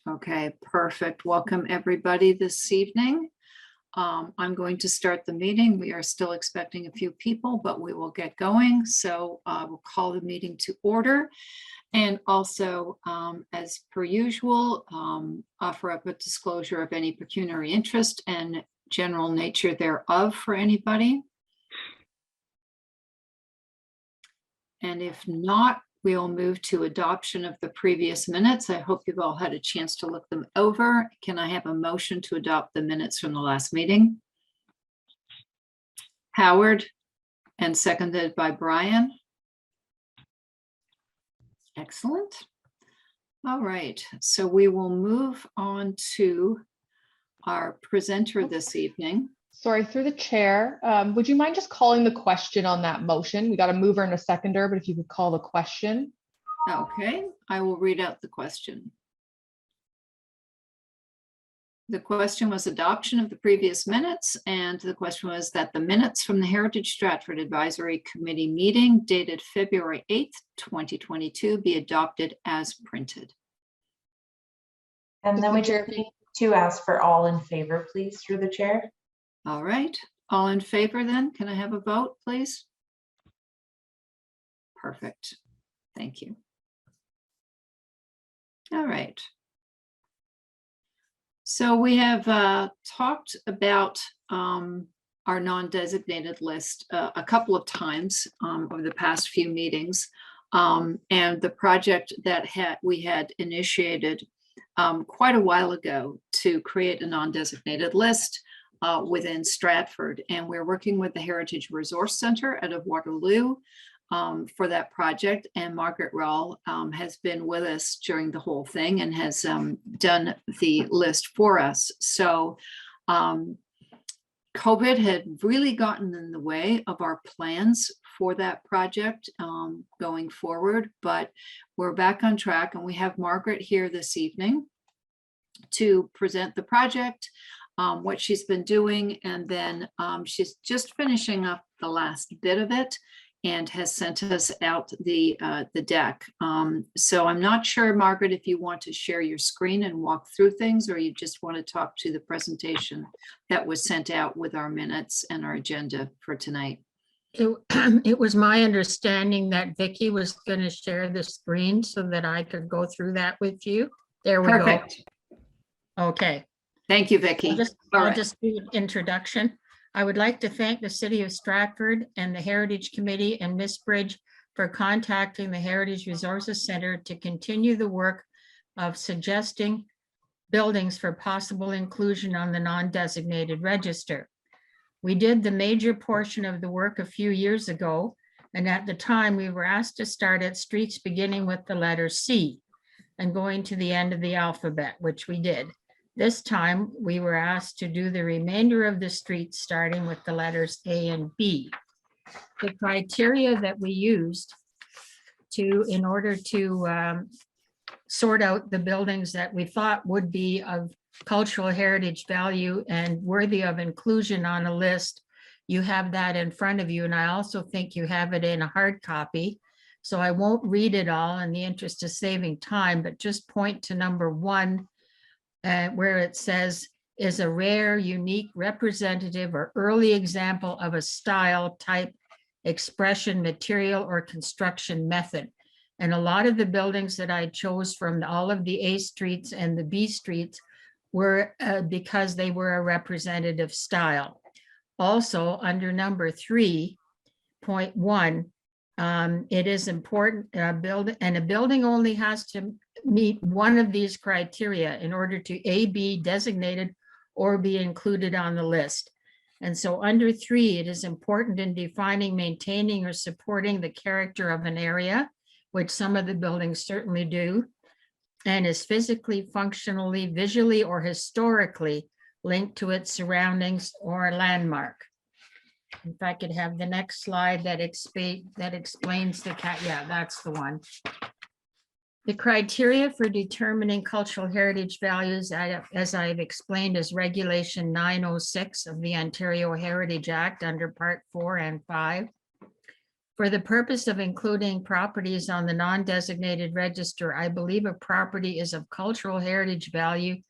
Okay, perfect. Welcome everybody this evening. I'm going to start the meeting. We are still expecting a few people, but we will get going. So we'll call the meeting to order. And also, as per usual, offer up a disclosure of any pecuniary interest and general nature thereof for anybody. And if not, we'll move to adoption of the previous minutes. I hope you've all had a chance to look them over. Can I have a motion to adopt the minutes from the last meeting? Howard, and seconded by Brian. Excellent. All right, so we will move on to our presenter this evening. Sorry, through the chair, would you mind just calling the question on that motion? We got a mover and a seconder, but if you could call the question. Okay, I will read out the question. The question was adoption of the previous minutes, and the question was that the minutes from the Heritage Stratford Advisory Committee meeting dated February 8th, 2022 be adopted as printed. And then we just need to ask for all in favor, please, through the chair. All right, all in favor then? Can I have a vote, please? Perfect. Thank you. All right. So we have talked about our non-designated list a couple of times over the past few meetings, and the project that we had initiated quite a while ago to create a non-designated list within Stratford, and we're working with the Heritage Resource Center out of Waterloo for that project. And Margaret Rawl has been with us during the whole thing and has done the list for us. So COVID had really gotten in the way of our plans for that project going forward, but we're back on track, and we have Margaret here this evening to present the project, what she's been doing, and then she's just finishing up the last bit of it and has sent us out the deck. So I'm not sure, Margaret, if you want to share your screen and walk through things, or you just want to talk to the presentation that was sent out with our minutes and our agenda for tonight. It was my understanding that Vicki was going to share the screen so that I could go through that with you. There we Perfect. go. Okay. Thank you, Vicki. I'll just do an introduction. I would like to thank the City of Stratford and the Heritage Committee and Miss Bridge for contacting the Heritage Resources Center to continue the work of suggesting buildings for possible inclusion on the non-designated register. We did the major portion of the work a few years ago, and at the time we were asked to start at streets beginning with the letter C and going to the end of the alphabet, which we did. This time, we were asked to do the remainder of the streets starting with the letters A and B. The criteria that we used in order to sort out the buildings that we thought would be of cultural heritage value and worthy of inclusion on a list, you have that in front of you, and I also think you have it in a hard copy. So I won't read it all in the interest of saving time, but just point to number 1, where it says is a rare, unique, representative, or early example of a style, type, expression, material, or construction method. And a lot of the buildings that I chose from all of the A streets and the B streets were because they were a representative style. Also, under number 3.1, it is important a building only has to meet one of these criteria in order to A, be designated or be included on the list. And so under 3, it is important in defining, maintaining, or supporting the character of an area, which some of the buildings certainly do, and is physically, functionally, visually, or historically linked to its surroundings or a landmark. If I could have the next slide that explains yeah, that's the one. The criteria for determining cultural heritage values, as I've explained, is Regulation 906 of the Ontario Heritage Act under Part 4 and 5. For the purpose of including properties on the non-designated register, I believe a property is of cultural heritage value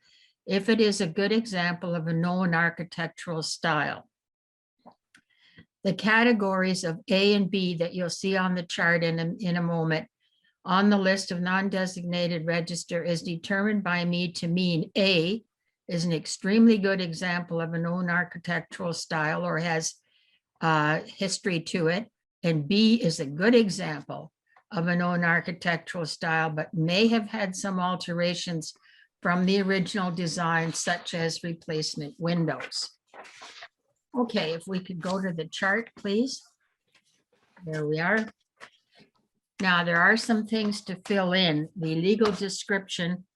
if it is a good example of a known architectural style. The categories of A and B that you'll see on the chart in a moment on the list of non-designated register is determined by me to mean A is an extremely good example of a known architectural style or has history to it, and B is a good example of a known architectural style, but may have had some alterations from the original design, such as replacement windows. Okay, if we could go to the chart, please. There we are. Now, there are some things to fill in. The legal description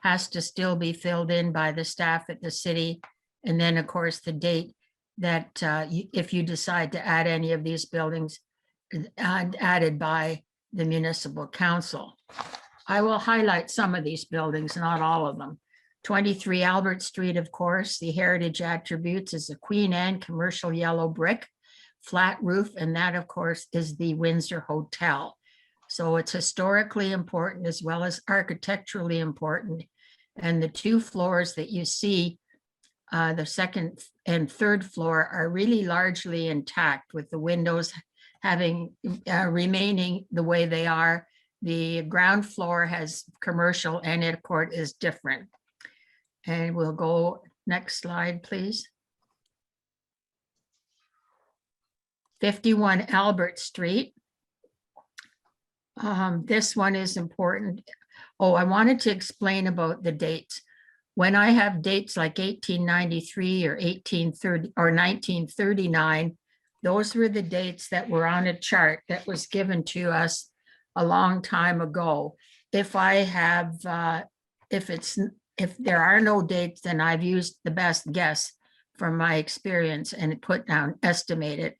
has to still be filled in by the staff at the city. And then, of course, the date that if you decide to add any of these buildings, added by the municipal council. I will highlight some of these buildings, not all of them. 23 Albert Street, of course, the heritage attributes is a Queen Anne commercial yellow brick, flat roof, and that, of course, is the Windsor Hotel. So it's historically important as well as architecturally important. And the two floors that you see, the second and third floor, are really largely intact, with the windows having remaining the way they are. The ground floor has commercial and it, of course, is different. And we'll go next slide, please. 51 Albert Street. This one is important. Oh, I wanted to explain about the dates. When I have dates like 1893 or 1830 or 1939, those were the dates that were on a chart that was given to us a long time ago. If I have, if there are no dates, then I've used the best guess from my experience and put down estimated.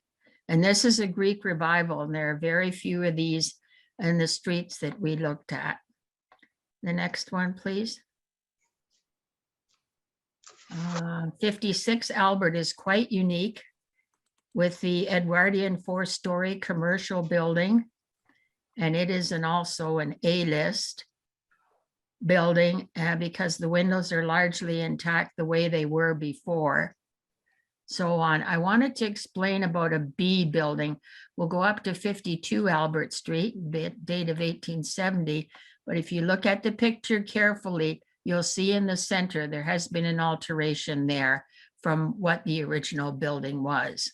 And this is a Greek revival, and there are very few of these in the streets that we looked at. The next one, please. 56 Albert is quite unique with the Edwardian 4-story commercial building. And it is also an A-list building because the windows are largely intact the way they were before. So on. I wanted to explain about a B building. We'll go up to 52 Albert Street, date of 1870. But if you look at the picture carefully, you'll see in the center, there has been an alteration there from what the original building was.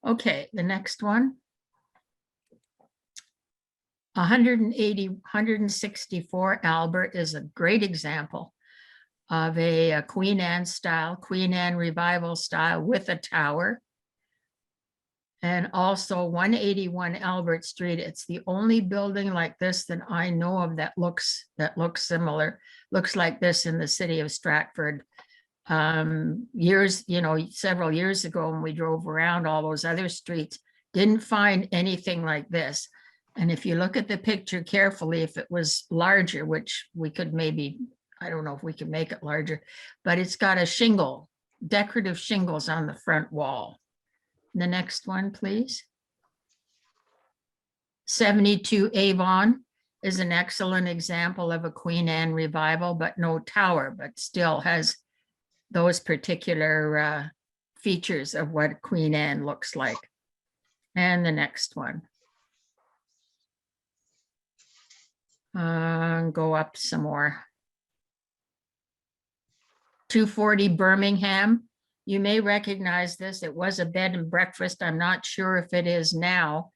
Okay, the next one. 164 Albert is a great example of a Queen Anne style, Queen Anne revival style with a tower. And also 181 Albert Street. It's the only building like this that I know of that looks similar, looks like this in the city of Stratford. Several years ago when we drove around all those other streets, didn't find anything like this. And if you look at the picture carefully, if it was larger, which we could maybe, I don't know if we can make it larger, but it's got a shingle, decorative shingles on the front wall. The next one, please. 72 Avon is an excellent example of a Queen Anne revival, but no tower, but still has those particular features of what Queen Anne looks like. And the next one. Go up some more. 240 Birmingham. You may recognize this. It was a bed and breakfast. I'm not sure if it is now,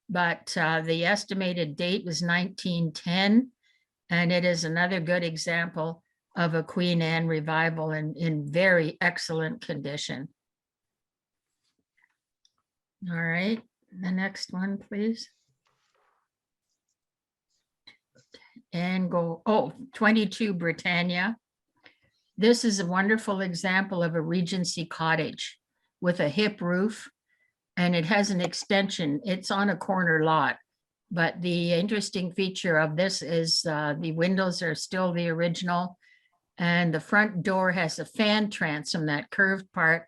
but the estimated date was 1910. And it is another good example of a Queen Anne revival in very excellent condition. All right, the next one, please. And go, 22 Britannia. This is a wonderful example of a Regency Cottage with a hip roof, and it has an extension. It's on a corner lot, but the interesting feature of this is the windows are still the original, and the front door has a fan transom, that curved part,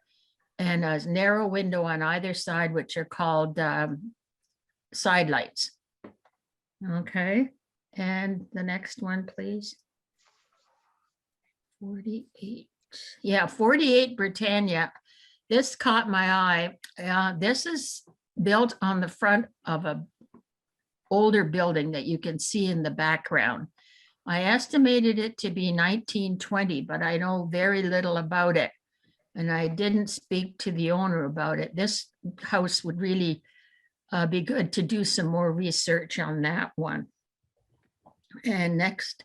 and a narrow window on either side, which are called side lights. Okay, and the next one, please. 48. Yeah, 48 Britannia. This caught my eye. This is built on the front of a older building that you can see in the background. I estimated it to be 1920, but I know very little about it. And I didn't speak to the owner about it. This house would really be good to do some more research on that one. And next.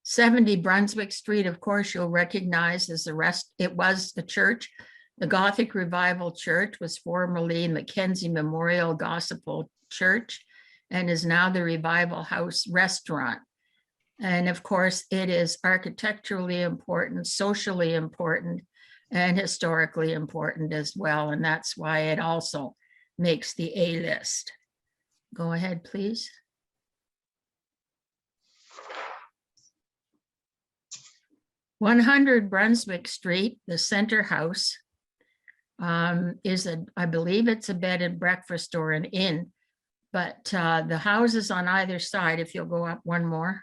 70 Brunswick Street, of course, you'll recognize as the rest. It was the church. The Gothic Revival Church was formerly Mackenzie Memorial Gospel Church and is now the Revival House Restaurant. And of course, it is architecturally important, socially important, and historically important as well. And that's why it also makes the A list. Go ahead, please. 100 Brunswick Street, the center house, I believe it's a bed and breakfast or an inn, but the houses on either side, if you'll go up one more.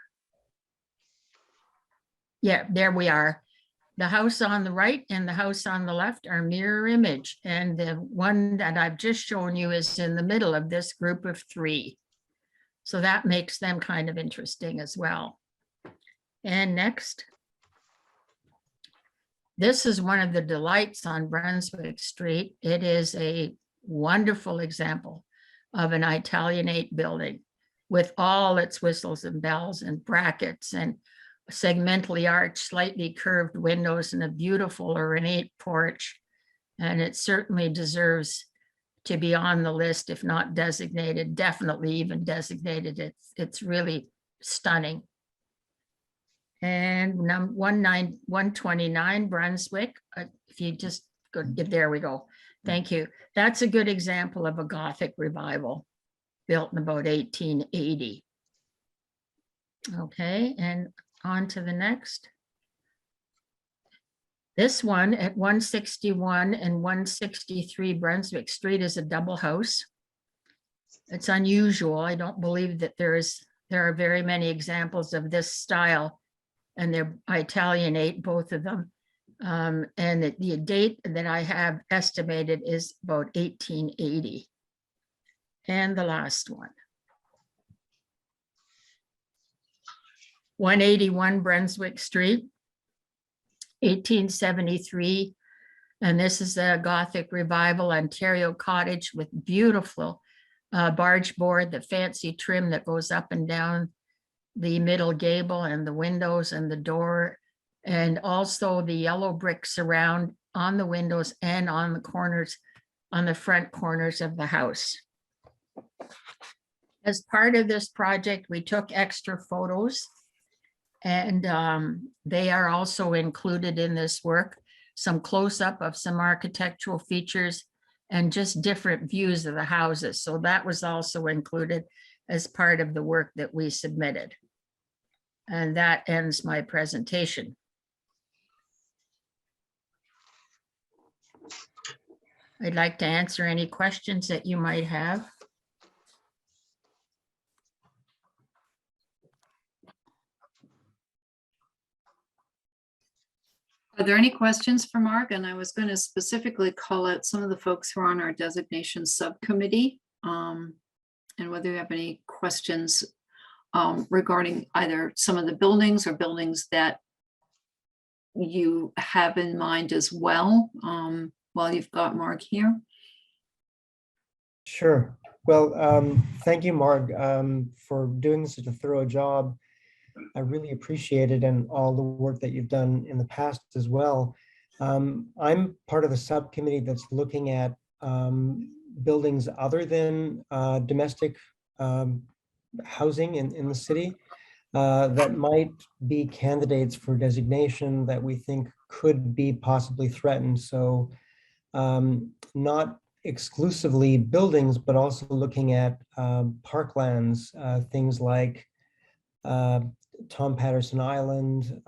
Yeah, there we are. The house on the right and the house on the left are mirror image. And the one that I've just shown you is in the middle of this group of three. So that makes them kind of interesting as well. And next. This is one of the delights on Brunswick Street. It is a wonderful example of an Italianate building with all its whistles and bells and brackets and segmentally arched, slightly curved windows and a beautiful ornate porch. And it certainly deserves to be on the list, if not designated, definitely even designated. It's really stunning. And 129 Brunswick, if you just go, there we go. Thank you. That's a good example of a Gothic revival built in about 1880. Okay, and on to the next. This one at 161 and 163 Brunswick Street is a double house. It's unusual. I don't believe that there are very many examples of this style. And they're Italianate, both of them. And the date that I have estimated is about 1880. And the last one. 181 Brunswick Street, 1873. And this is a Gothic Revival Ontario cottage with beautiful barge board, the fancy trim that goes up and down the middle gable and the windows and the door, and also the yellow brick surround on the windows and on the corners, on the front corners of the house. As part of this project, we took extra photos, and they are also included in this work, some close-up of some architectural features and just different views of the houses. So that was also included as part of the work that we submitted. And that ends my presentation. I'd like to answer any questions that you might have. Are there any questions for Mark? And I was going to specifically call out some of the folks who are on our designation subcommittee, and whether you have any questions regarding either some of the buildings or buildings that you have in mind as well, while you've got Mark here. Sure. Well, thank you, Mark, for doing such a thorough job. I really appreciate it, and all the work that you've done in the past as well. I'm part of the subcommittee that's looking at buildings other than domestic housing in the city that might be candidates for designation that we think could be possibly threatened. So not exclusively buildings, but also looking at parklands, things like Tom Patterson Island,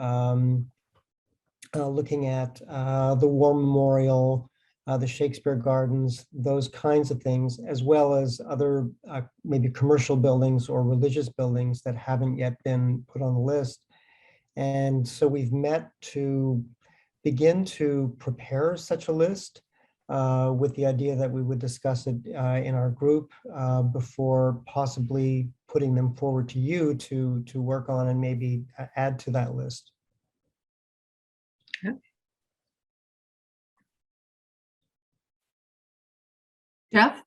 looking at the War Memorial, the Shakespeare Gardens, those kinds of things, as well as other maybe commercial buildings or religious buildings that haven't yet been put on the list. And so we've met to begin to prepare such a list with the idea that we would discuss it in our group before possibly putting them forward to you to work on and maybe add to that list. Jeff?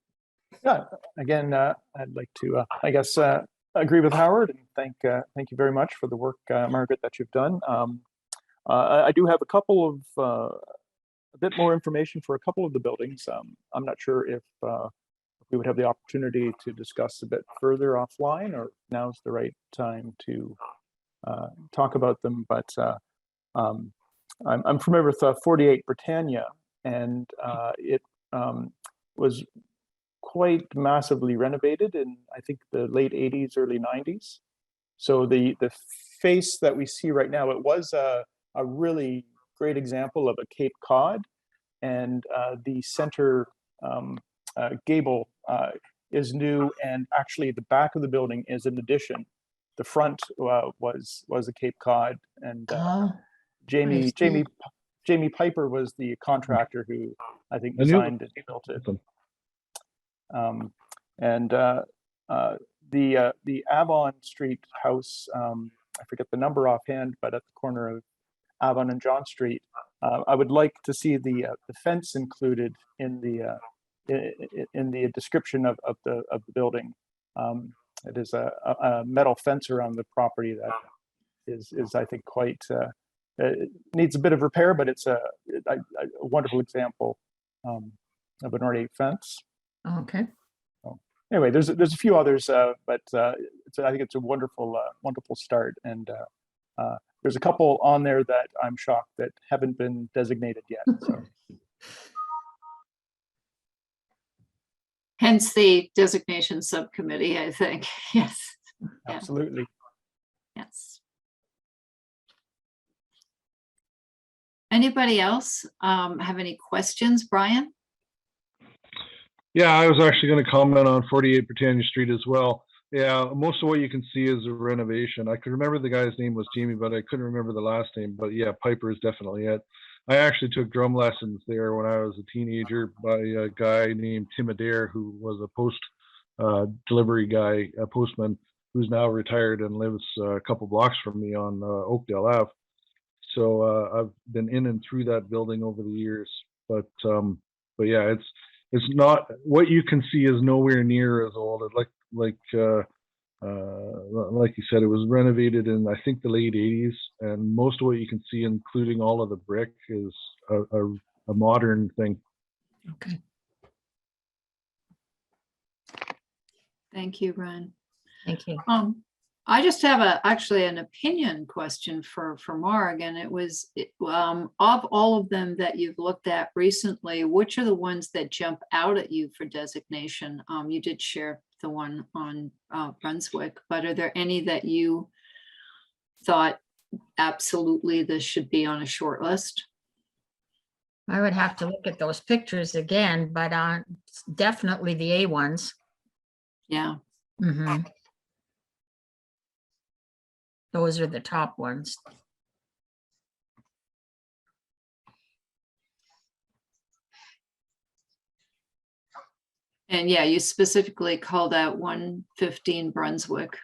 Yeah, again, I'd like to, I guess, agree with Howard and thank you very much for the work, Margaret, that you've done. I do have a couple of, a bit more information for a couple of the buildings. I'm not sure if we would have the opportunity to discuss a bit further offline, or now's the right time to talk about them, but I'm familiar with 48 Britannia, and it was quite massively renovated in, I think, the late 80s, early 90s. So the face that we see right now, it was a really great example of a Cape Cod, and the center gable is new, and actually the back of the building is an addition. The front was a Cape Cod, and Oh, Jamie Piper was the contractor who I think designed and built it. And the Avon Street house, I forget the number offhand, but at the corner of Avon and John Street, I would like to see the fence included in the description of the building. It is a metal fence around the property that is I think quite it needs a bit of repair, but it's a wonderful example of an ornate fence. okay. Anyway, there's a few others, but I think it's a wonderful start, and there's a couple on there that I'm shocked that haven't been designated yet. So. Hence the designation subcommittee, I think. Yes. Absolutely. Yes. Anybody else have any questions, Brian? Yeah, I was actually going to comment on 48 Britannia Street as well. Yeah, most of what you can see is a renovation. I could remember the guy's name was Jamie, but I couldn't remember the last name. But yeah, Piper is definitely it. I actually took drum lessons there when I was a teenager by a guy named Tim Adair, who was a post delivery guy, a postman, who's now retired and lives a couple blocks from me on Oakdale Ave. So I've been in and through that building over the years. But yeah, it's not, what you can see is nowhere near as old. Like you said, it was renovated in, I think, the late 80s, and most of what you can see, including all of the brick, is a modern thing. Okay. Thank you, Brian. Thank you. I just have actually an opinion question for Marg, and it was of all of them that you've looked at recently, which are the ones that jump out at you for designation? You did share the one on Brunswick, but are there any that you thought absolutely this should be on a short list? I would have to look at those pictures again, but definitely the A ones. Yeah. Mm-hmm. Those are the top ones. And yeah, you specifically called out 115 Brunswick.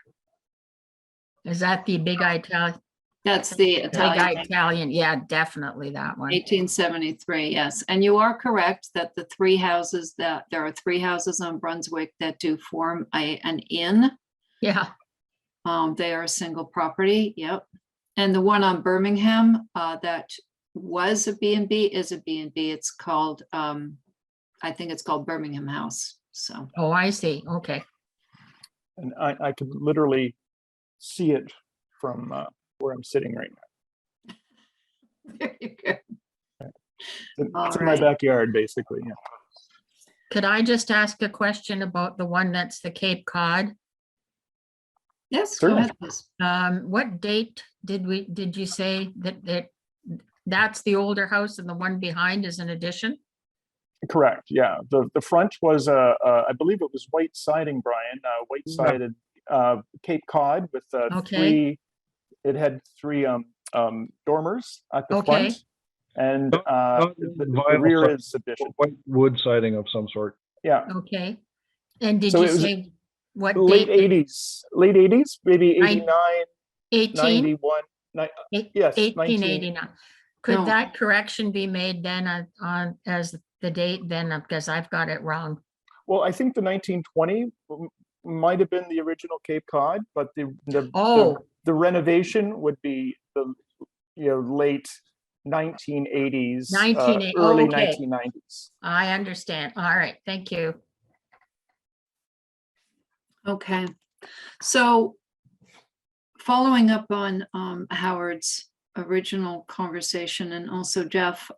Is that the big Italian? That's the Big Italian. Italian, yeah, definitely that one. 1873, yes. And you are correct that the three houses there are three houses on Brunswick that do form an inn. Yeah, They are a single property, yep. And the one on Birmingham that was a B&B is a B&B. It's called, I think it's called Birmingham House, so. oh, I see, okay. And I could literally see it from where I'm sitting right now. Very good. It's in my backyard, basically. Yeah. Could I just ask a question about the one that's the Cape Cod? Yes, go Certainly. ahead, please. What date did you say that's the older house and the one behind is an addition? Correct. Yeah. The front was I believe it was white siding, Brian, white sided Cape Cod with Okay. three. It had three dormers at the Okay. front, and Not the vinyl rear siding, is addition. white wood siding of some sort. Yeah. Okay. And did So you it was say what late date? 80s, maybe Nine- 89, 18? 91. Eight- Yes, 1889. Could No. that correction be made then on as the date then, because I've got it wrong? Well, I think the 1920 might have been the original Cape Cod, but Oh, the renovation would be the late 1980s, 1980. early Okay. 1990s. I understand. All right, thank you. Okay, so following up on Howard's original conversation and also Jeff,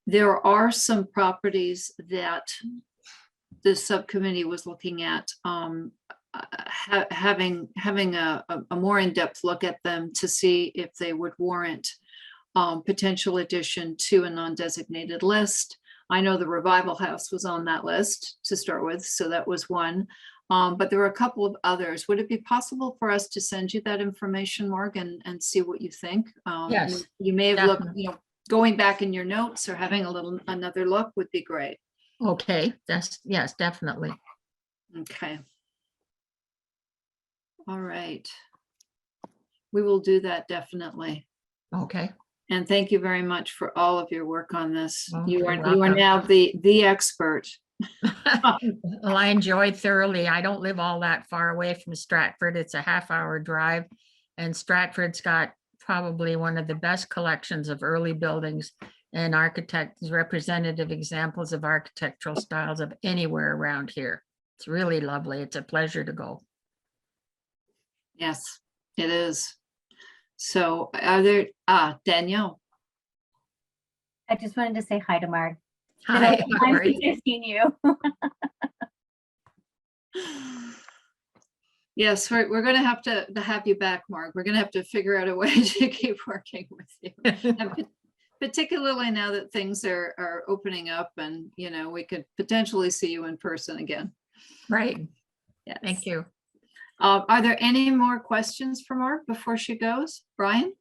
there are some properties that the subcommittee was looking at, having a more in-depth look at them to see if they would warrant potential addition to a non-designated list. I know the Revival House was on that list to start with, so that was one. But there were a couple of others. Would it be possible for us to send you that information, Mark, and see what you think? Yes, You may have looked, definitely. going back in your notes or having another look would be great. Okay, yes, definitely. Okay. All right. We will do that definitely. Okay. And thank you very much for all of your work on this. Oh, You you're are welcome. now the expert. Well, I enjoyed thoroughly. I don't live all that far away from Stratford. It's a half-hour drive. And Stratford's got probably one of the best collections of early buildings and architects, representative examples of architectural styles of anywhere around here. It's really lovely. It's a pleasure to go. Yes, it is. So are there, Danielle? I just wanted to say hi to Mark. Hi, how are I've you? seen you. Yes, we're going to have you back, Mark. We're going to have to figure out a way to keep working with you. And particularly now that things are opening up and, we could potentially see you in person again. Right. Yes. Thank you. Are there any more questions for Mark before she goes? Brian?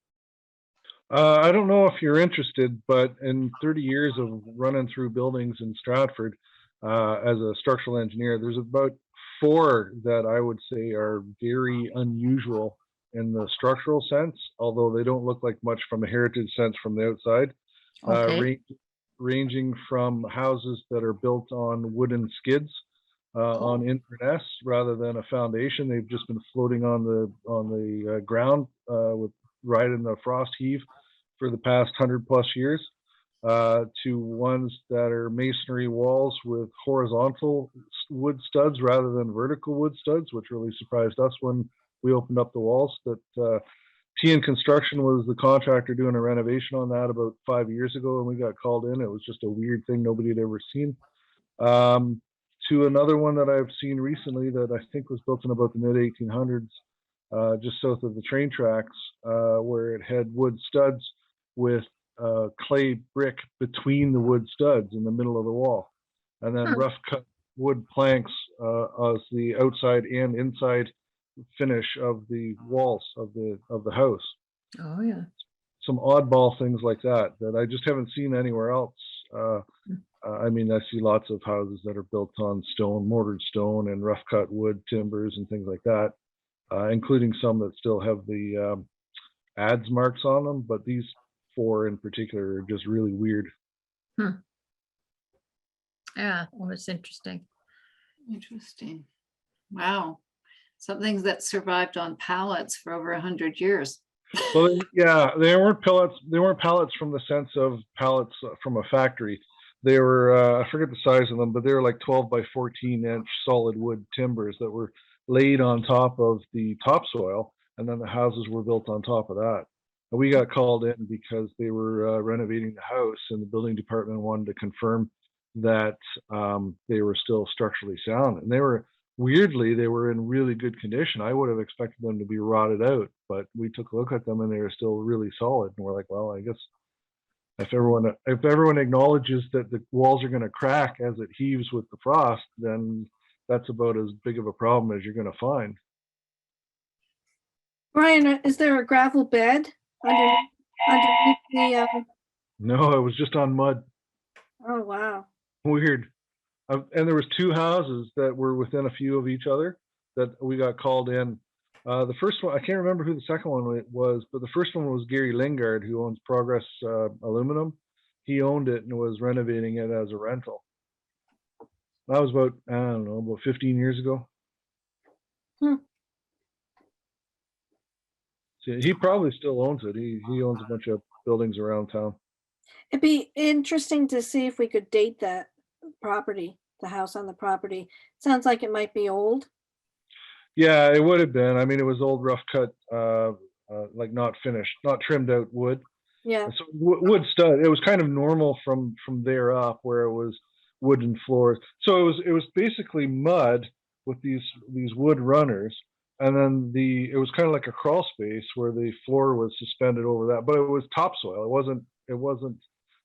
I don't know if you're interested, but in 30 years of running through buildings in Stratford as a structural engineer, there's about 4 that I would say are very unusual in the structural sense, although they don't look like much from a heritage sense from the outside. Okay. Ranging from houses that are built on wooden skids on Inverness rather than a foundation. They've just been floating on the ground with riding the frost heave for the past 100+ years, to ones that are masonry walls with horizontal wood studs rather than vertical wood studs, which really surprised us when we opened up the walls. That TN Construction was the contractor doing a renovation on that about 5 years ago, and we got called in. It was just a weird thing nobody had ever seen. To another one that I've seen recently that I think was built in about the mid-1800s, just south of the train tracks, where it had wood studs with clay brick between the wood studs in the middle of the wall, and then rough cut wood planks as the outside and inside finish of the walls of the house. Oh, yeah. Some oddball things like that I just haven't seen anywhere else. I mean, I see lots of houses that are built on stone, mortared stone, and rough cut wood timbers and things like that, including some that still have the ads marks on them. But these 4 in particular are just really weird. Yeah, well, it's interesting. Interesting. Wow. Some things that survived on pallets for over 100 years. Well, yeah, they weren't pallets. They weren't pallets from the sense of pallets from a factory. They were, I forget the size of them, but they were like 12 by 14-inch solid wood timbers that were laid on top of the topsoil, and then the houses were built on top of that. And we got called in because they were renovating the house, and the building department wanted to confirm that they were still structurally sound. And they were, weirdly, they were in really good condition. I would have expected them to be rotted out, but we took a look at them and they were still really solid. And we're like, well, I guess If everyone acknowledges that the walls are going to crack as it heaves with the frost, then that's about as big of a problem as you're going to find. Brian, is there a gravel bed underneath the, No, it was just on mud. oh, wow. Weird. And there was 2 houses that were within a few of each other that we got called in. The first one, I can't remember who the second one was, but the first one was Gary Lingard, who owns Progress Aluminum. He owned it and was renovating it as a rental. That was about, I don't know, about 15 years ago. Hmm. So he probably still owns it. He owns a bunch of buildings around town. It'd be interesting to see if we could date that property, the house on the property. Sounds like it might be old. Yeah, it would have been. I mean, it was old rough cut, like not finished, not trimmed out wood. Yeah, So wood stud. It was kind of normal from there up, where it was wooden floors. So it was basically mud with these wood runners, and then it was kind of like a crawl space where the floor was suspended over that, but it was topsoil. It wasn't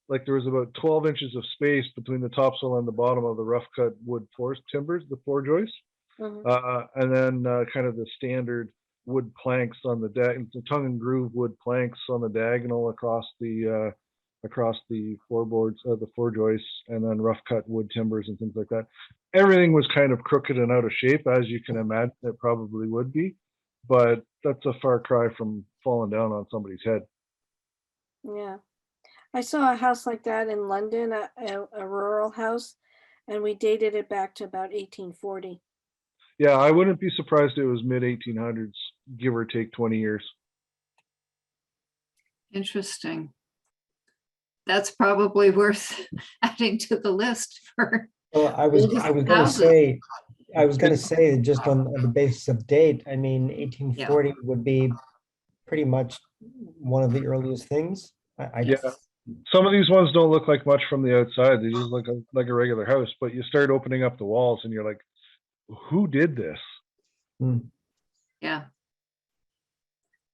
like there was about 12 inches of space between the topsoil and the bottom of the rough cut wood timbers, the floor joists. mhm. And then kind of the standard wood planks on the deck, the tongue and groove wood planks on the diagonal across the floorboards, the floor joists, and then rough cut wood timbers and things like that. Everything was kind of crooked and out of shape, as you can imagine it probably would be, but that's a far cry from falling down on somebody's head. Yeah. I saw a house like that in London, a rural house, and we dated it back to about 1840. Yeah, I wouldn't be surprised if it was mid 1800s, give or take 20 years. Interesting. That's probably worth adding to the list for. Well, I was oldest going to houses. say, that just on the basis of date, I mean, 1840 would be pretty much one of the earliest things. Yeah. Some of these ones don't look like much from the outside. They just look like a regular house, but you start opening up the walls and you're like, who did this? Yeah.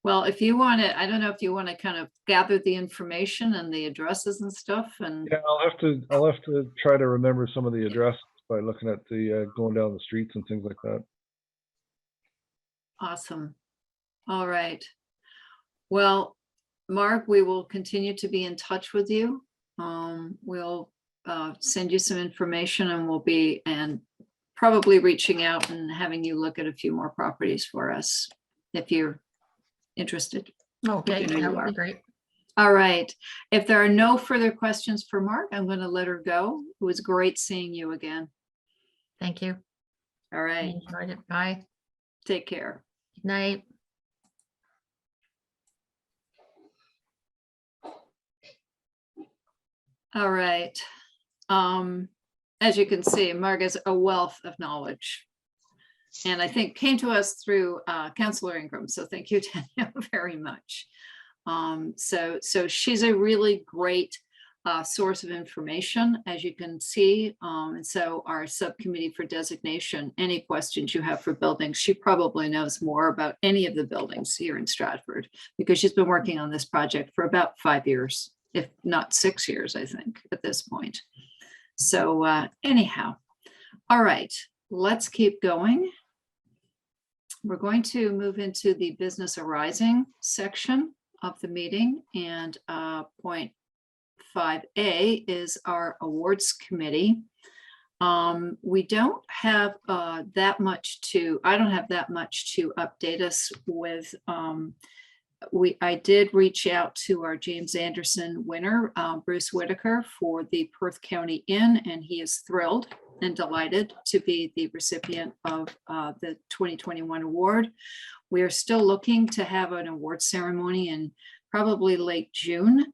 Well, if you want to, I don't know if you want to kind of gather the information and the addresses and stuff, and Yeah, I'll have to try to remember some of the addresses by looking at the going down the streets and things like that. awesome. All right. Well, Mark, we will continue to be in touch with you. We'll send you some information, and we'll be probably reaching out and having you look at a few more properties for us if you're interested. Okay, You know you that would be are. great. All right. If there are no further questions for Mark, I'm going to let her go. It was great seeing you again. Thank you. All I right. enjoyed it. Bye. Take care. Good night. All right. As you can see, Mark has a wealth of knowledge. And I think came to us through Councillor Ingram. So thank you, Tanya, very much. So she's a really great source of information, as you can see. And so our subcommittee for designation, any questions you have for buildings, she probably knows more about any of the buildings here in Stratford, because she's been working on this project for about 5 years, if not 6 years, I think, at this point. So anyhow, all right, let's keep going. We're going to move into the business arising section of the meeting, and point 5A is our awards committee. We don't have that much I don't have that much to update us with. I did reach out to our James Anderson winner, Bruce Whitaker, for the Perth County Inn, and he is thrilled and delighted to be the recipient of the 2021 award. We are still looking to have an award ceremony in probably late June.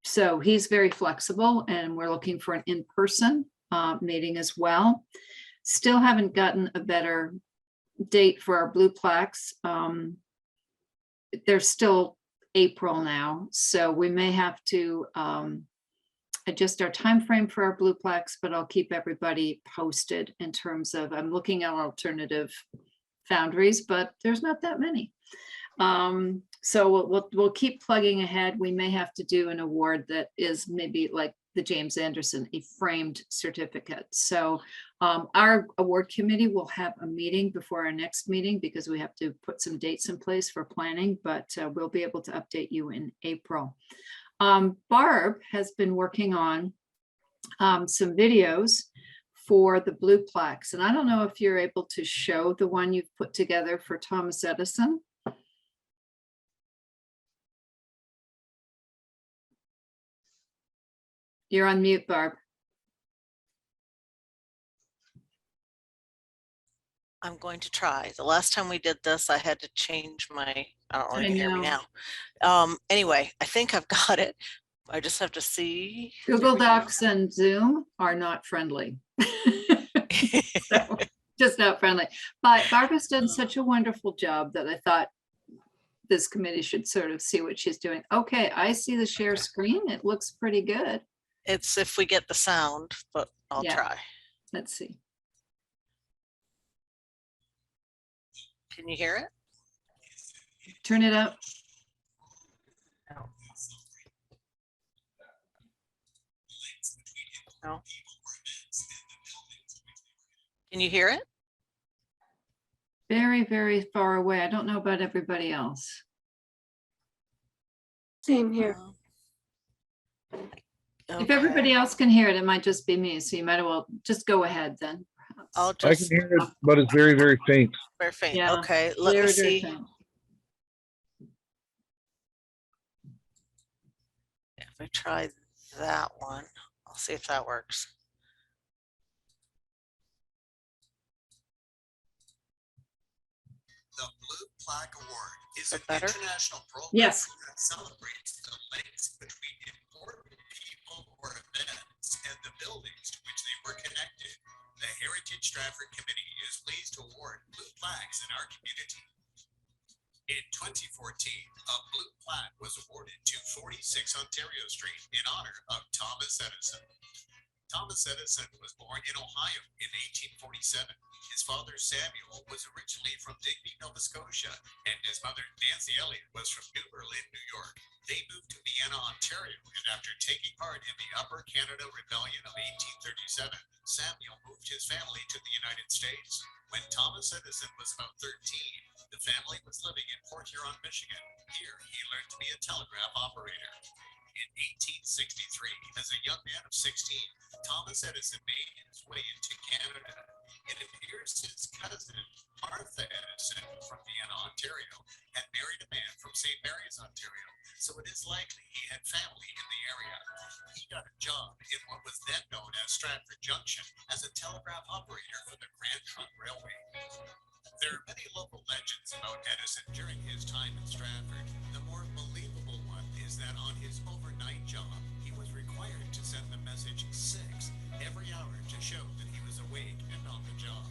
So he's very flexible, and we're looking for an in-person meeting as well. Still haven't gotten a better date for our blue plaques. There's still April now, so we may have to adjust our time frame for our blue plaques, but I'll keep everybody posted in terms of, I'm looking at alternative foundries, but there's not that many. So we'll keep plugging ahead. We may have to do an award that is maybe like the James Anderson, a framed certificate. So our award committee will have a meeting before our next meeting because we have to put some dates in place for planning, but we'll be able to update you in April. Barb has been working on some videos for the blue plaques. And I don't know if you're able to show the one you've put together for Thomas Edison. You're on mute, Barb. I'm going to try. The last time we did this, I had to change my, I don't know if you can hear me now. Anyway, I think I've got it. I just have to see. Google Docs and Zoom are not friendly. So, just not friendly. But Barbara's done such a wonderful job that I thought this committee should sort of see what she's doing. Okay, I see the share screen. It looks pretty good. It's if we get the sound, but I'll Yeah. try. Let's see. Can you hear it? Turn it up. No. Can you hear it? Very, very far away. I don't know about everybody else. Same here. If everybody else can hear it, it might just be me. So you might as well just go ahead then. perhaps. I'll I just can hear it, but it's very, very faint. very faint. Yeah, Okay, let me Very, very see. faint. If I try that one, I'll see if that works. The Blue Plaque Award is Is an that better? international program Yes. that celebrates the links between important people or events and the buildings to which they were connected. The Heritage Stratford Committee is pleased to award blue plaques in our community. In 2014, a blue plaque was awarded to 46 Ontario Street in honor of Thomas Edison. Thomas Edison was born in Ohio in 1847. His father, Samuel, was originally from Digby, Nova Scotia, and his mother, Nancy Elliott, was from New Berlin, New York. They moved to Vienna, Ontario, and after taking part in the Upper Canada Rebellion of 1837, Samuel moved his family to the United States. When Thomas Edison was about 13, the family was living in Port Huron, Michigan. Here, he learned to be a telegraph operator. In 1863, as a young man of 16, Thomas Edison made his way into Canada. It appears his cousin, Martha Edison, from Vienna, Ontario, had married a man from St. Mary's, Ontario, so it is likely he had family in the area. He got a job in what was then known as Stratford Junction as a telegraph operator for the Grand Trunk Railway. There are many local legends about Edison during his time in Stratford. The more believable one is that on his overnight job, he was required to send the message 6 every hour to show that he was awake and on the job.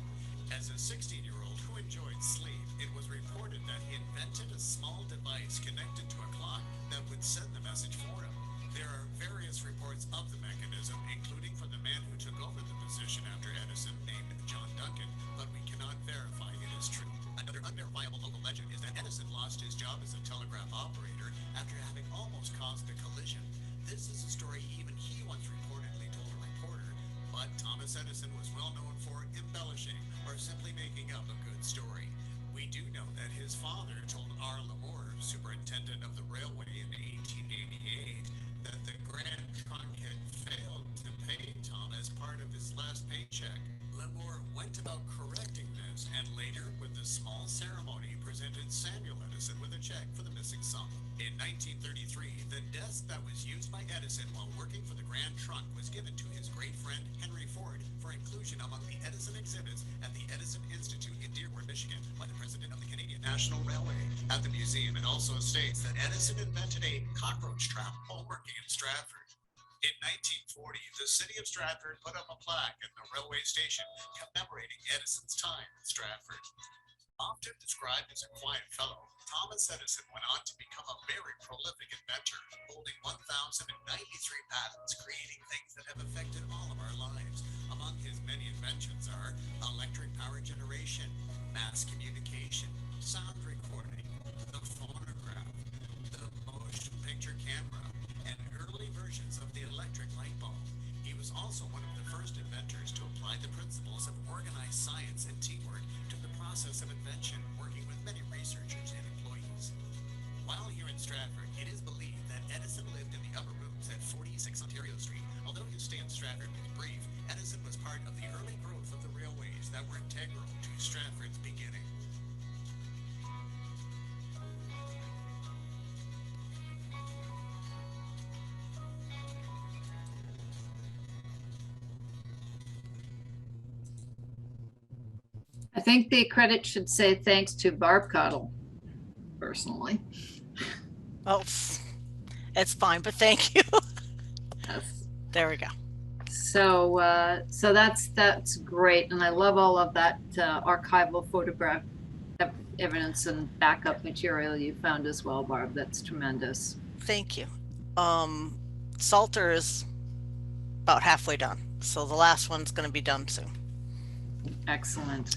As a 16-year-old who enjoyed sleep, it was reported that he invented a small device connected to a clock that would send the message for him. There are various reports of the mechanism, including from the man who took over the position after Edison, named John Duncan, but we cannot verify it is true. Another unverifiable local legend is that Edison lost his job as a telegraph operator after having almost caused a collision. This is a story even he once reportedly told a reporter, but Thomas Edison was well known for embellishing or simply making up a good story. We do know that his father told R. Lamour, superintendent of the railway in 1888, that the Grand Trunk had failed to pay Thomas part of his last paycheck. Lamour went about correcting this and later, with a small ceremony, presented Samuel Edison with a check for the missing sum. In 1933, the desk that was used by Edison while working for the Grand Trunk was given to his great friend Henry Ford for inclusion among the Edison exhibits at the Edison Institute in Dearborn, Michigan, by the president of the Canadian National Railway. At the museum, it also states that Edison invented a cockroach trap while working in Stratford. In 1940, the city of Stratford put up a plaque at the railway station commemorating Edison's time in Stratford. Often described as a quiet fellow, Thomas Edison went on to become a very prolific inventor, holding 1,093 patents, creating things that have affected all of our lives. Among his many inventions are electric power generation, mass communication, sound recording, the phonograph, was also one of the first inventors to apply the principles of organized science and teamwork to the process of invention, working with many researchers and employees. While here in Stratford, it is believed that Edison lived in the upper rooms at 46 Ontario Street. Although his stay in Stratford was brief, Edison was part of the early growth of the railways that were integral to Stratford's beginning. I think the credit should say thanks to Barb Cottle, personally. Oh, it's fine, but thank you. Yes. There we go. So that's great, and I love all of that archival photograph evidence and backup material you found as well, Barb. That's tremendous. Thank you. Salter is about halfway done, so the last one's going to be done soon. Excellent.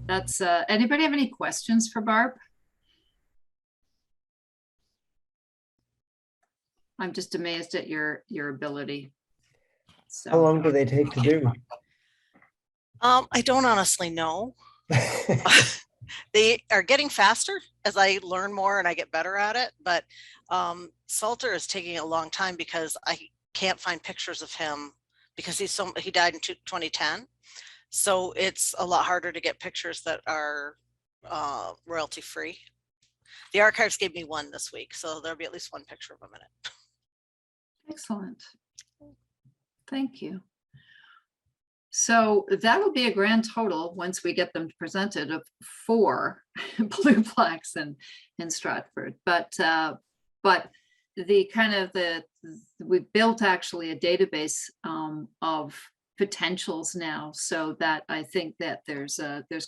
That's anybody have any questions for Barb? I'm just amazed at your ability. So. How long do they take to do? I don't honestly know. They are getting faster as I learn more and I get better at it, but Salter is taking a long time because I can't find pictures of him because he died in 2010. So it's a lot harder to get pictures that are royalty free. The archives gave me one this week, so there'll be at least one picture of him in it. Excellent. Thank you. So that will be a grand total once we get them presented of 4 blue plaques in Stratford. But we built actually a database of potentials now, so that I think that there's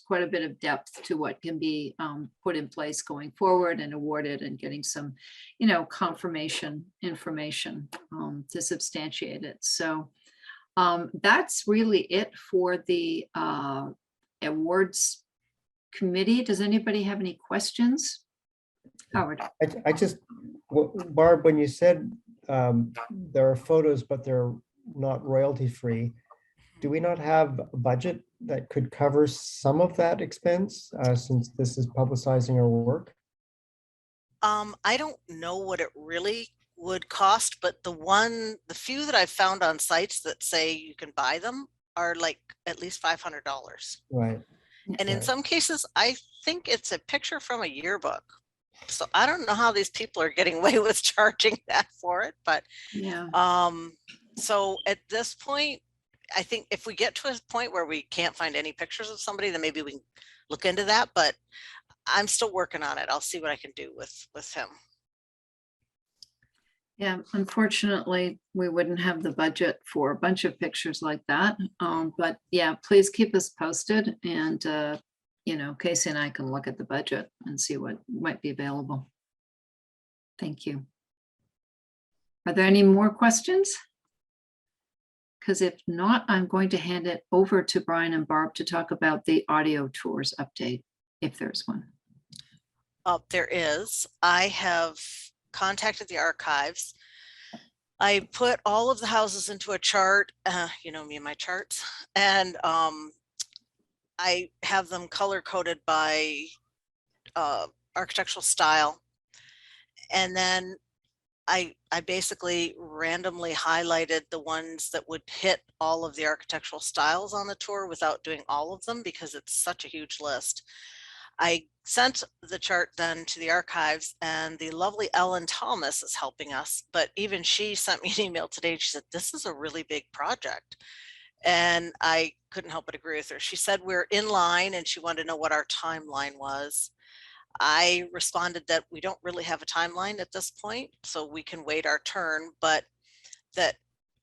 quite a bit of depth to what can be put in place going forward and awarded, and getting some, confirmation information to substantiate it. So that's really it for the awards committee. Does anybody have any questions? Howard. I just, Barb, when you said there are photos, but they're not royalty free, do we not have a budget that could cover some of that expense since this is publicizing our work? I don't know what it really would cost, but the few that I've found on sites that say you can buy them are like at least $500. Right. And in some cases, I think it's a picture from a yearbook. So I don't know how these people are getting away with charging that for it, but yeah. So at this point, I think if we get to a point where we can't find any pictures of somebody, then maybe we can look into that, but I'm still working on it. I'll see what I can do with him. Yeah, unfortunately, we wouldn't have the budget for a bunch of pictures like that. But yeah, please keep us posted, and Casey and I can look at the budget and see what might be available. Thank you. Are there any more questions? Because if not, I'm going to hand it over to Brian and Barb to talk about the audio tours update, if there's one. There is. I have contacted the archives. I put all of the houses into a chart, me and my charts, and I have them color coded by architectural style. And then I basically randomly highlighted the ones that would hit all of the architectural styles on the tour without doing all of them because it's such a huge list. I sent the chart then to the archives, and the lovely Ellen Thomas is helping us, but even she sent me an email today. She said, this is a really big project. And I couldn't help but agree with her. She said we're in line and she wanted to know what our timeline was. I responded that we don't really have a timeline at this point, so we can wait our turn, but that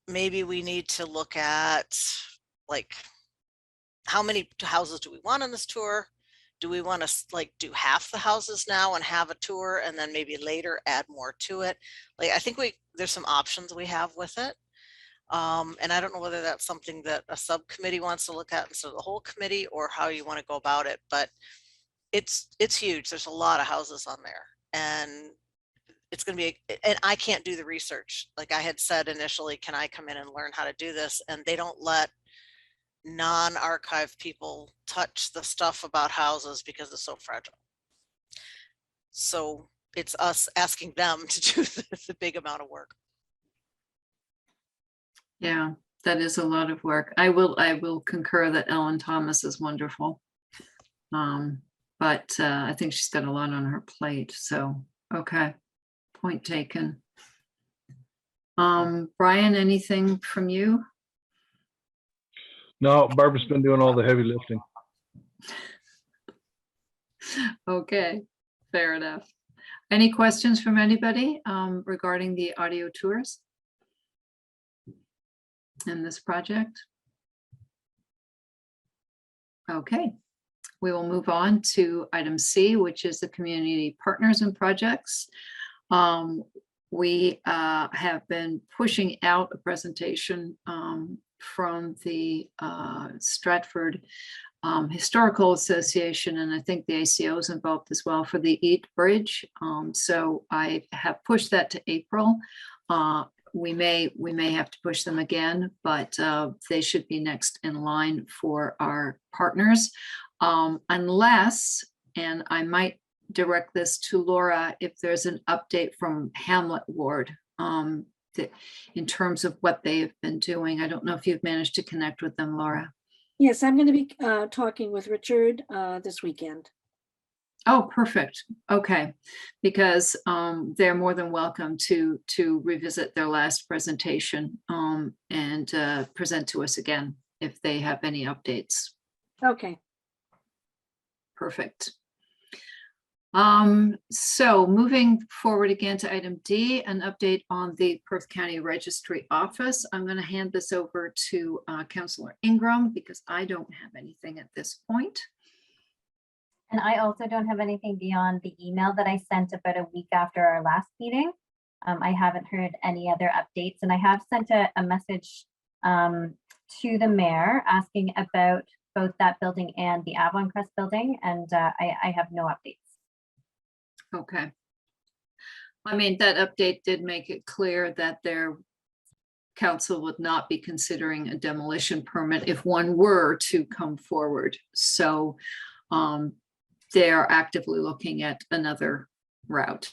maybe we need to look at like how many houses do we want on this tour? Do we want to like do half the houses now and have a tour and then maybe later add more to it? Like, I think there's some options we have with it. And I don't know whether that's something that a subcommittee wants to look at instead of the whole committee, or how you want to go about it, but it's huge. There's a lot of houses on there, and it's going to be, and I can't do the research. Like I had said initially, can I come in and learn how to do this? And they don't let non-archive people touch the stuff about houses because it's so fragile. So it's us asking them to do the big amount of work. Yeah, that is a lot of work. I will concur that Ellen Thomas is wonderful. But I think she's got a lot on her plate. So, okay, point taken. Brian, anything from you? No, Barbara's been doing all the heavy lifting. Okay, fair enough. Any questions from anybody regarding the audio tours in this project? Okay, we will move on to item C, which is the community partners and projects. We have been pushing out a presentation from the Stratford Historical Association, and I think the ACO is involved as well for the EAT Bridge. So I have pushed that to April. We may have to push them again, but they should be next in line for our partners, unless, and I might direct this to Laura, if there's an update from Hamlet Ward in terms of what they have been doing. I don't know if you've managed to connect with them, Laura. Yes, I'm going to be talking with Richard this weekend. Oh, perfect. Okay, because they're more than welcome to revisit their last presentation and present to us again if they have any updates. Okay. Perfect. So moving forward again to item D, an update on the Perth County Registry Office. I'm going to hand this over to Councillor Ingram because I don't have anything at this point. And I also don't have anything beyond the email that I sent about a week after our last meeting. I haven't heard any other updates, and I have sent a message to the mayor asking about both that building and the Avon Crest building, and I have no updates. Okay. I mean, that update did make it clear that their council would not be considering a demolition permit if one were to come forward. So they are actively looking at another route.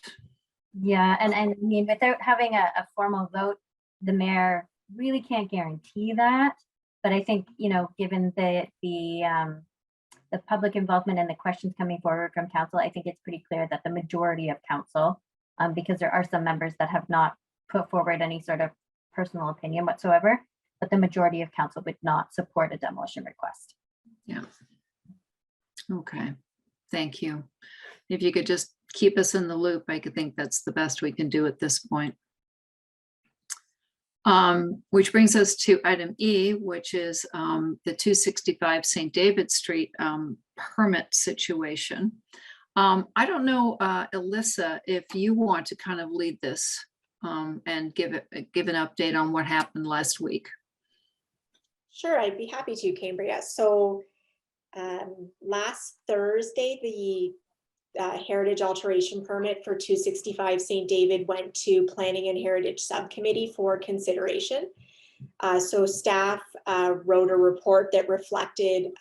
Yeah, and I mean, without having a formal vote, the mayor really can't guarantee that. But I think, you know, given the public involvement and the questions coming forward from council, I think it's pretty clear that the majority of council, because there are some members that have not put forward any sort of personal opinion whatsoever, but the majority of council would not support a demolition request. Yeah. Okay. Thank you. If you could just keep us in the loop, I could think that's the best we can do at this point. Which brings us to item E, which is the 265 St. David Street permit situation. I don't know, Alyssa, if you want to kind of lead this and give an update on what happened last week. Sure, I'd be happy to, Cambria. So last Thursday, the heritage alteration permit for 265 St. David went to Planning and Heritage Subcommittee for consideration. So staff wrote a report that reflected,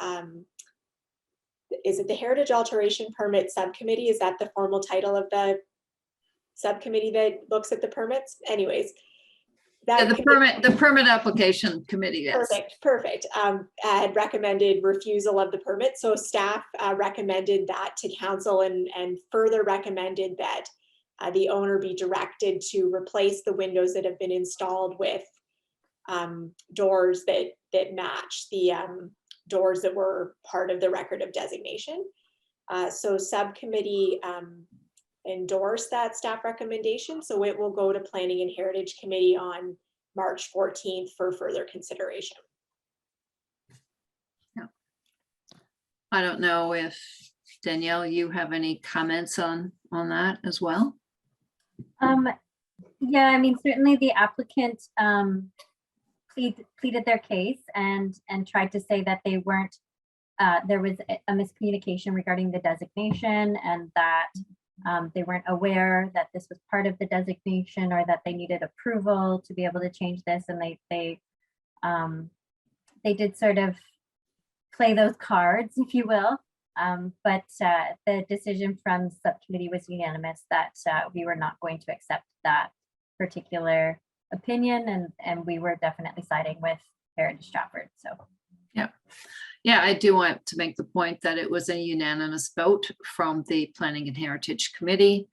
is it the Heritage Alteration Permit Subcommittee? Is that the formal title of the subcommittee that looks at the permits? Anyways. Yeah, the permit application committee, yes. Perfect. Had recommended refusal of the permit. So staff recommended that to council and further recommended that the owner be directed to replace the windows that have been installed with doors that match the doors that were part of the record of designation. So subcommittee endorse that staff recommendation. So it will go to Planning and Heritage Committee on March 14th for further consideration. Yeah. I don't know if Danielle, you have any comments on that as well? Yeah, I mean, certainly the applicant pleaded their case and tried to say that they weren't, there was a miscommunication regarding the designation and that They weren't aware that this was part of the designation or that they needed approval to be able to change this. And they did sort of play those cards, if you will. But the decision from subcommittee was unanimous that we were not going to accept that particular opinion, and we were definitely siding with Heritage Stratford. So yeah, I do want to make the point that it was a unanimous vote from the Planning and Heritage Committee,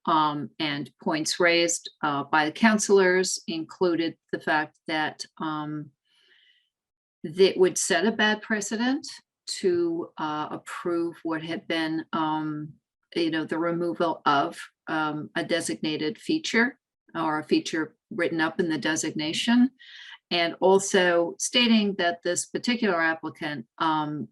and points raised by the councilors included the fact that that would set a bad precedent to approve what had been, the removal of a designated feature or a feature written up in the designation. And also stating that this particular applicant had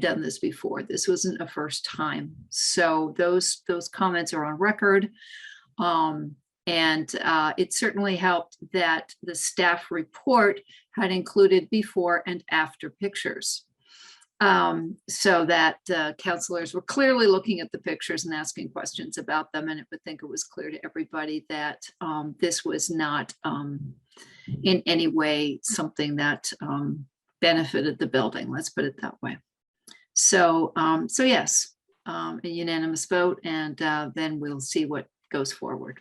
done this before. This wasn't a first time. So those comments are on record. And it certainly helped that the staff report had included before and after pictures. So that councilors were clearly looking at the pictures and asking questions about them. And I would think it was clear to everybody that this was not in any way something that benefited the building. Let's put it that way. So, yes, a unanimous vote, and then we'll see what goes forward.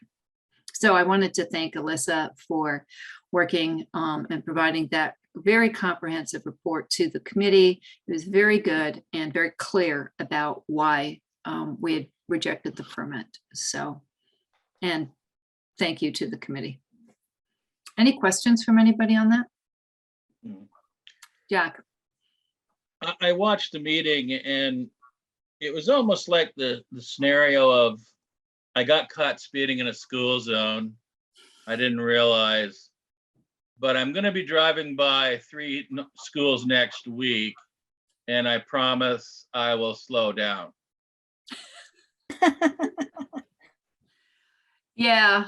So I wanted to thank Alyssa for working and providing that very comprehensive report to the committee. It was very good and very clear about why we had rejected the permit. So, and thank you to the committee. Any questions from anybody on that? Jack? I watched the meeting and it was almost like the scenario of I got caught speeding in a school zone. I didn't realize, but I'm going to be driving by 3 schools next week, and I promise I will slow down. Yeah,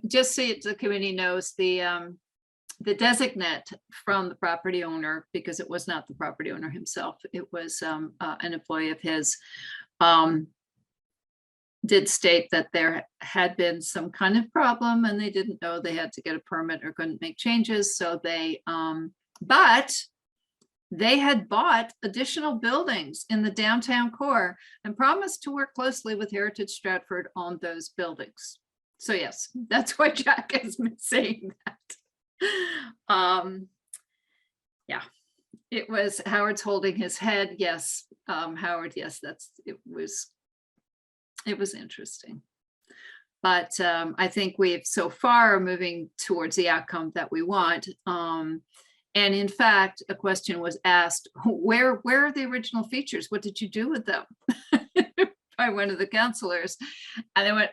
just so the committee knows, the designate from the property owner, because it was not the property owner himself, it was an employee of his, did state that there had been some kind of problem and they didn't know they had to get a permit or couldn't make changes. So they, but they had bought additional buildings in the downtown core and promised to work closely with Heritage Stratford on those buildings. So yes, that's why Jack has been saying that. Yeah, it was Howard's holding his head. Yes, Howard, yes, it was interesting. But I think we've so far moving towards the outcome that we want. And in fact, a question was asked, where are the original features? What did you do with them? By one of the counselors. And they went,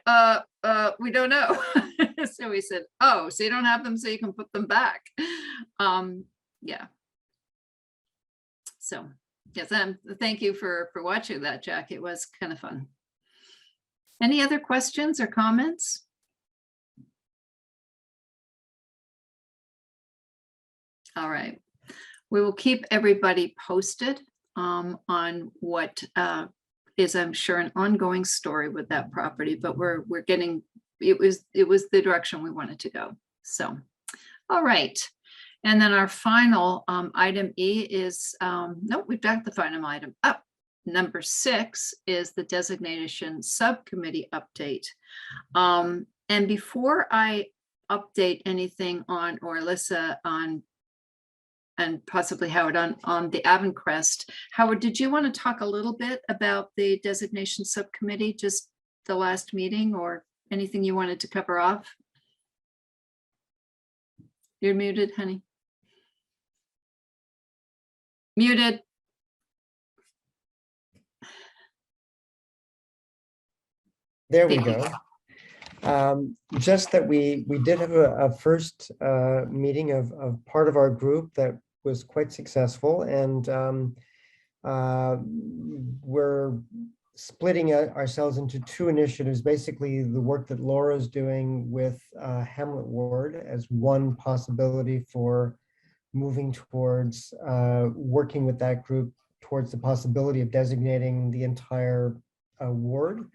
we don't know. So we said, oh, so you don't have them so you can put them back. Yeah. So yes, thank you for watching that, Jack. It was kind of fun. Any other questions or comments? All right. We will keep everybody posted on what is, I'm sure, an ongoing story with that property, but we're getting, it was the direction we wanted to go. So, all right. And then our final item E is, no, we've got the final item up. Number 6 is the designation subcommittee update. And before I update anything on, or Alyssa on, and possibly Howard on the Avon Crest, Howard, did you want to talk a little bit about the designation subcommittee, just the last meeting, or anything you wanted to cover off? You're muted, honey. Muted. There we go. Just that we did have a first meeting of part of our group that was quite successful, and we're splitting ourselves into 2 initiatives. Basically, the work that Laura's doing with Hamlet Ward as one possibility for moving towards working with that group towards the possibility of designating the entire ward.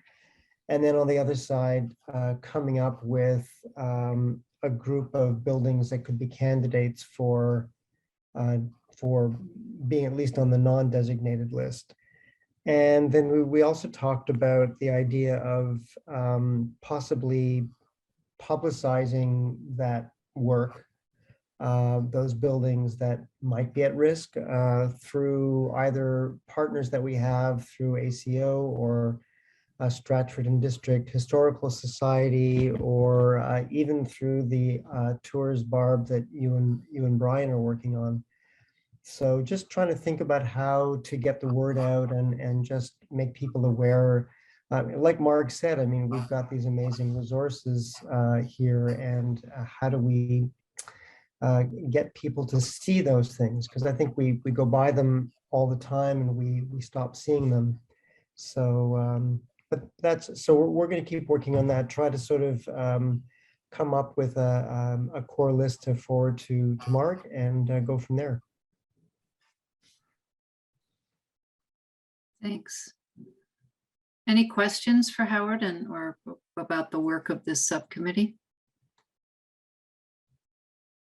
And then on the other side, coming up with a group of buildings that could be candidates for being at least on the non-designated list. And then we also talked about the idea of possibly publicizing that work, those buildings that might be at risk through either partners that we have through ACO or Stratford and District Historical Society, or even through the tours, Barb, that you and Brian are working on. So just trying to think about how to get the word out and just make people aware. Like Mark said, I mean, we've got these amazing resources here, and how do we get people to see those things? Because I think we go by them all the time and we stop seeing them. So, but so we're going to keep working on that, try to sort of come up with a core list to forward to Mark and go from there. Thanks. Any questions for Howard or about the work of this subcommittee?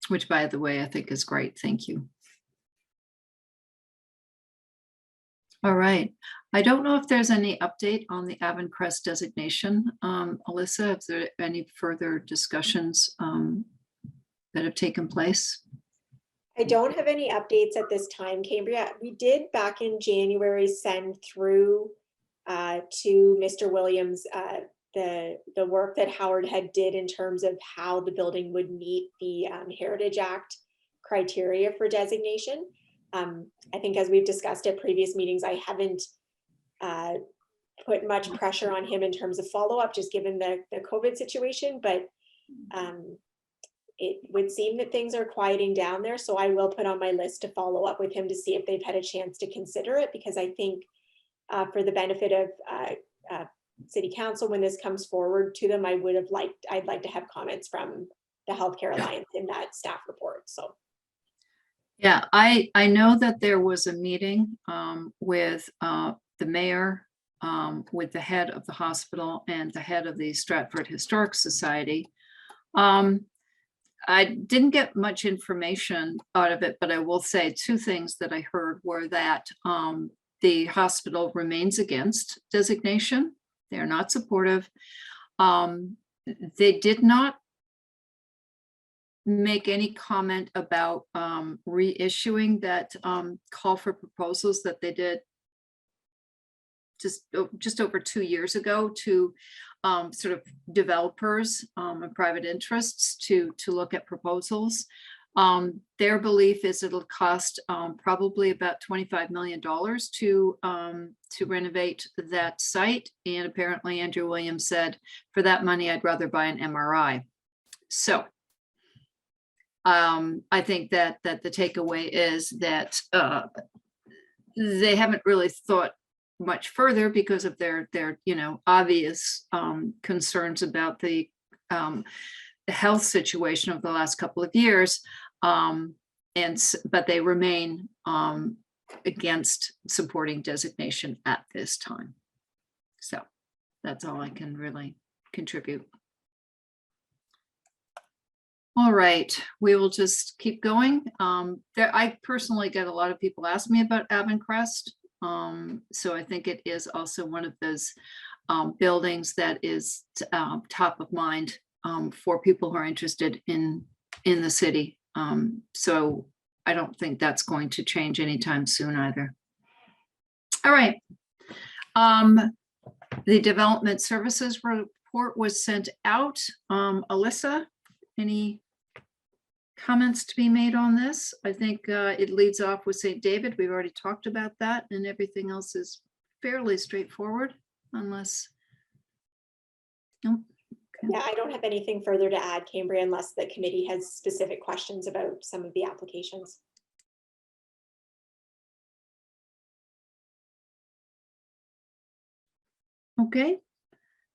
Which, by the way, I think is great. Thank you. All right. I don't know if there's any update on the Avon Crest designation. Alyssa, is there any further discussions that have taken place? I don't have any updates at this time, Cambria. We did back in January send through to Mr. Williams the work that Howard had did in terms of how the building would meet the Heritage Act criteria for designation. I think as we've discussed at previous meetings, I haven't put much pressure on him in terms of follow-up, just given the COVID situation, but it would seem that things are quieting down there. So I will put on my list to follow up with him to see if they've had a chance to consider it, because I think for the benefit of City Council, when this comes forward to them, I'd like to have comments from the Healthcare Alliance in that staff report. So. Yeah, I know that there was a meeting with the mayor, with the head of the hospital and the head of the Stratford Historic Society. I didn't get much information out of it, but I will say two things that I heard were that the hospital remains against designation. They're not supportive. They did not make any comment about reissuing that call for proposals that they did just over 2 years ago to sort of developers and private interests to look at proposals. Their belief is it'll cost probably about $25 million to renovate that site. And apparently Andrew Williams said, for that money, I'd rather buy an MRI. So I think that the takeaway is that they haven't really thought much further because of their obvious concerns about the health situation of the last couple of years, but they remain against supporting designation at this time. So that's all I can really contribute. All right, we will just keep going. I personally get a lot of people ask me about Avon Crest. So I think it is also one of those buildings that is top of mind for people who are interested in the city. So I don't think that's going to change anytime soon either. All right. The development services report was sent out. Alyssa, any comments to be made on this? I think it leads off with St. David. We've already talked about that, and everything else is fairly straightforward, unless. Nope. Okay. Yeah, I don't have anything further to add, Cambria, unless the committee has specific questions about some of the applications. Okay.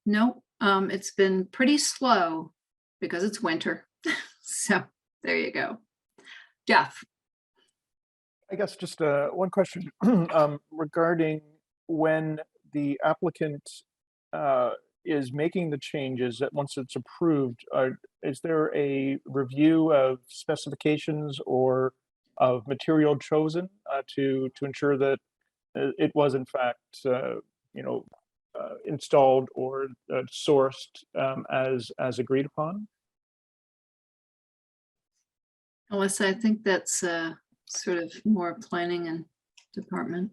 No, it's been pretty slow because it's winter. So there you go. Jeff. I guess just one question regarding when the applicant is making the changes, that once it's approved, is there a review of specifications or of material chosen to ensure that it was in fact, installed or sourced as agreed upon? Alyssa, I think that's sort of more planning and department.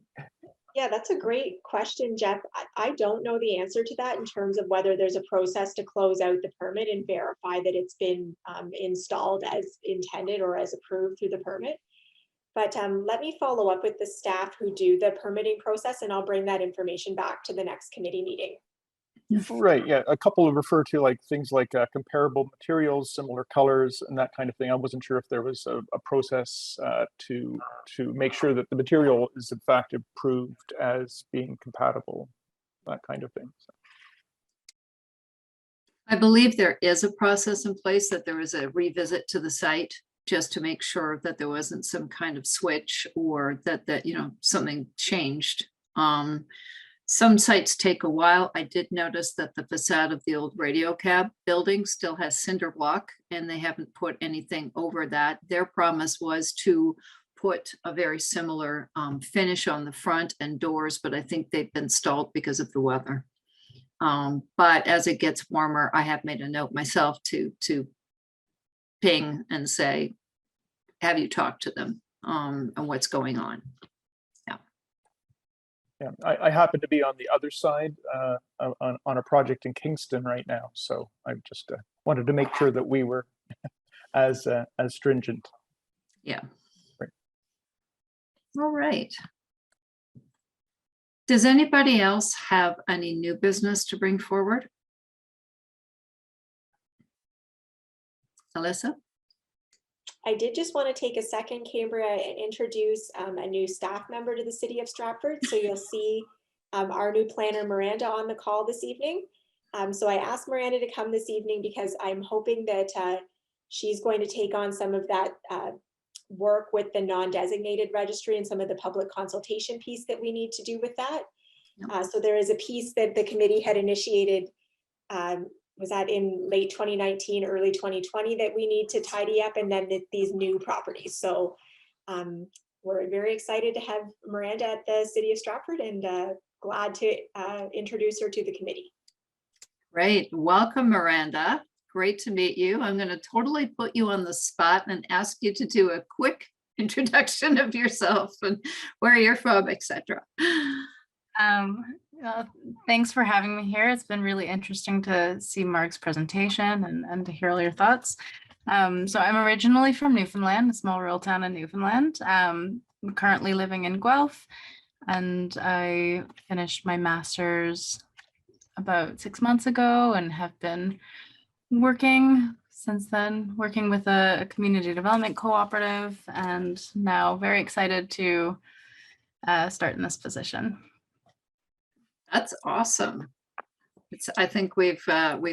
Yeah, that's a great question, Jeff. I don't know the answer to that in terms of whether there's a process to close out the permit and verify that it's been installed as intended or as approved through the permit. But let me follow up with the staff who do the permitting process, and I'll bring that information back to the next committee meeting. Right, yeah, a couple refer to like things like comparable materials, similar colors, and that kind of thing. I wasn't sure if there was a process to make sure that the material is in fact approved as being compatible, that kind of thing. So. I believe there is a process in place, that there was a revisit to the site just to make sure that there wasn't some kind of switch or that something changed. Some sites take a while. I did notice that the facade of the old radio cab building still has cinder block, and they haven't put anything over that. Their promise was to put a very similar finish on the front and doors, but I think they've been stalled because of the weather. But as it gets warmer, I have made a note myself to ping and say, have you talked to them and what's going on? Yeah, I happen to be on the other side on a project in Kingston right now, so I just wanted to make sure that we were as stringent. Yeah. Right. All right. Does anybody else have any new business to bring forward? Alyssa? I did just want to take a second, Cambria, and introduce a new staff member to the City of Stratford. So you'll see our new planner, Miranda, on the call this evening. So I asked Miranda to come this evening because I'm hoping that she's going to take on some of that work with the non-designated registry and some of the public consultation piece that we need to do with that. So there is a piece that the committee had initiated, was that in late 2019, early 2020, that we need to tidy up, and then these new properties. So we're very excited to have Miranda at the City of Stratford, and glad to introduce her to the committee. Great. Welcome, Miranda. Great to meet you. I'm going to totally put you on the spot and ask you to do a quick introduction of yourself and where you're from, etc. Thanks for having me here. It's been really interesting to see Mark's presentation and to hear all your thoughts. So I'm originally from Newfoundland, a small rural town in Newfoundland. I'm currently living in Guelph, and I finished my master's about 6 months ago and have been working since then, working with a community development cooperative, and now very excited to start in this position. That's awesome. I think we've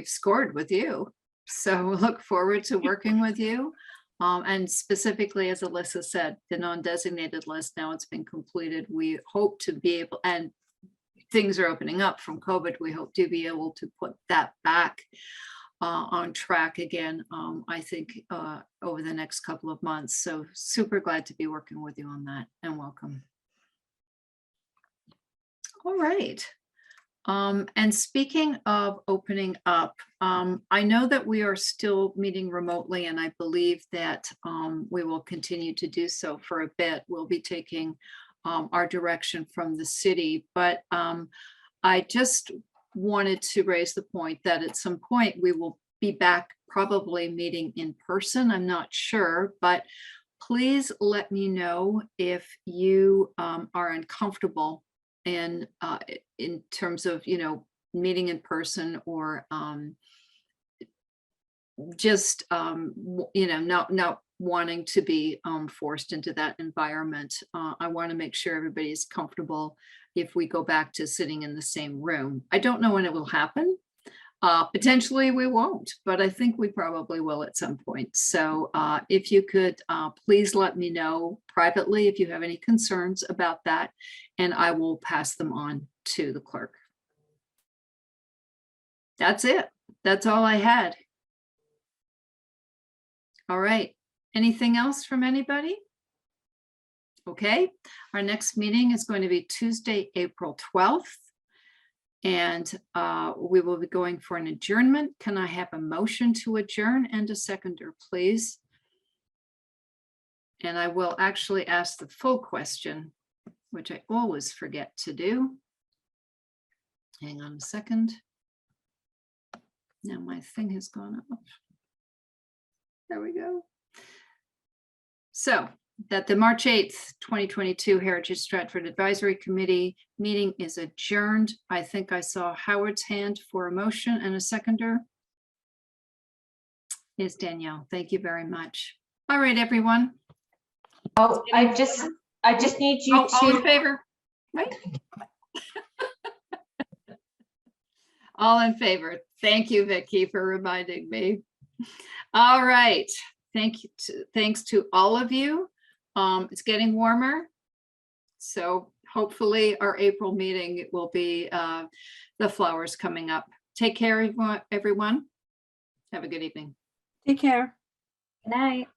scored with you. So we'll look forward to working with you. And specifically, as Alyssa said, the non-designated list, now it's been completed. We hope to be able, and things are opening up from COVID, we hope to be able to put that back on track again, I think over the next couple of months. So super glad to be working with you on that, and welcome. All right. And speaking of opening up, I know that we are still meeting remotely, and I believe that we will continue to do so for a bit. We'll be taking our direction from the city, but I just wanted to raise the point that at some point we will be back probably meeting in person. I'm not sure, but please let me know if you are uncomfortable in terms of, meeting in person, or just, not wanting to be forced into that environment. I want to make sure everybody's comfortable if we go back to sitting in the same room. I don't know when it will happen, Potentially we won't, but I think we probably will at some point. So if you could please let me know privately if you have any concerns about that, and I will pass them on to the clerk. That's it. That's all I had. All right. Anything else from anybody? Okay. Our next meeting is going to be Tuesday, April 12th. And we will be going for an adjournment. Can I have a motion to adjourn and a seconder, please? And I will actually ask the full question, which I always forget to do. Hang on a second. Now my thing has gone up. There we go. So that the March 8th, 2022 Heritage Stratford Advisory Committee meeting is adjourned. I think I saw Howard's hand for a motion and a seconder. Yes, Danielle, thank you very much. All right, everyone. Oh, I just need you All in to, favor? Right? All in favor. Thank you, Vicky, for reminding me. All right. Thanks to all of you. It's getting warmer. So hopefully our April meeting will be the flowers coming up. Take care, everyone. Have a good evening. Take care. Good night.